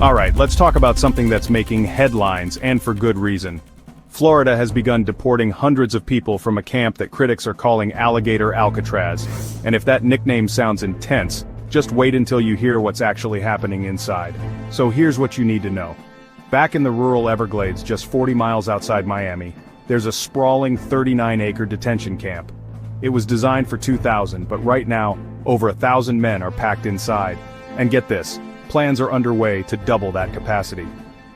Alright, let's talk about something that's making headlines, and for good reason. Florida has begun deporting hundreds of people from a camp that critics are calling Alligator Alcatraz. And if that nickname sounds intense, just wait until you hear what's actually happening inside. So here's what you need to know. Back in the rural Everglades just 40 miles outside Miami, there's a sprawling 39-acre detention camp. It was designed for 2,000, but right now, over 1,000 men are packed inside. And get this, plans are underway to double that capacity.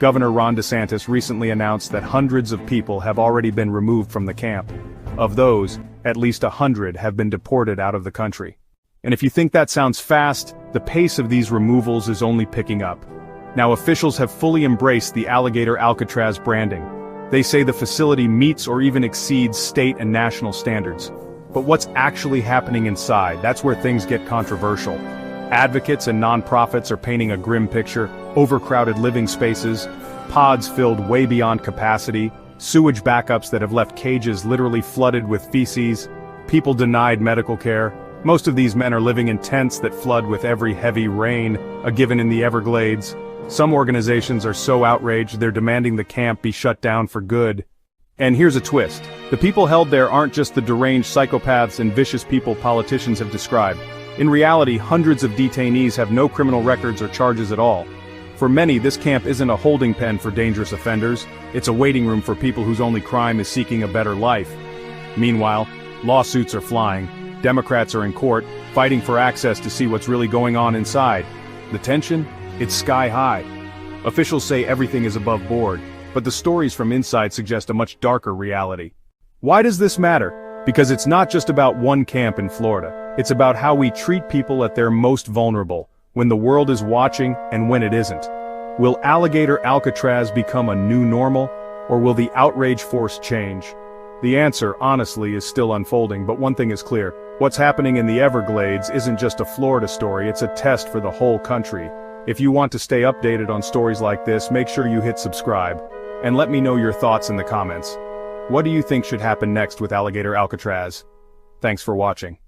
Governor Ron DeSantis recently announced that hundreds of people have already been removed from the camp. Of those, at least 100 have been deported out of the country. And if you think that sounds fast, the pace of these removals is only picking up. Now officials have fully embraced the Alligator Alcatraz branding. They say the facility meets or even exceeds state and national standards. But what's actually happening inside, that's where things get controversial. Advocates and nonprofits are painting a grim picture: overcrowded living spaces, pods filled way beyond capacity, sewage backups that have left cages literally flooded with feces, people denied medical care. Most of these men are living in tents that flood with every heavy rain, a given in the Everglades. Some organizations are so outraged they're demanding the camp be shut down for good. And here's a twist. The people held there aren't just the deranged psychopaths and vicious people politicians have described. In reality, hundreds of detainees have no criminal records or charges at all. For many, this camp isn't a holding pen for dangerous offenders, it's a waiting room for people whose only crime is seeking a better life. Meanwhile, lawsuits are flying. Democrats are in court, fighting for access to see what's really going on inside. The tension? It's sky high. Officials say everything is above board, but the stories from inside suggest a much darker reality. Why does this matter? Because it's not just about one camp in Florida. It's about how we treat people at their most vulnerable, when the world is watching and when it isn't. Will Alligator Alcatraz become a new normal, or will the outrage force change? The answer, honestly, is still unfolding, but one thing is clear. What's happening in the Everglades isn't just a Florida story, it's a test for the whole country. If you want to stay updated on stories like this, make sure you hit subscribe. And let me know your thoughts in the comments. What do you think should happen next with Alligator Alcatraz? Thanks for watching.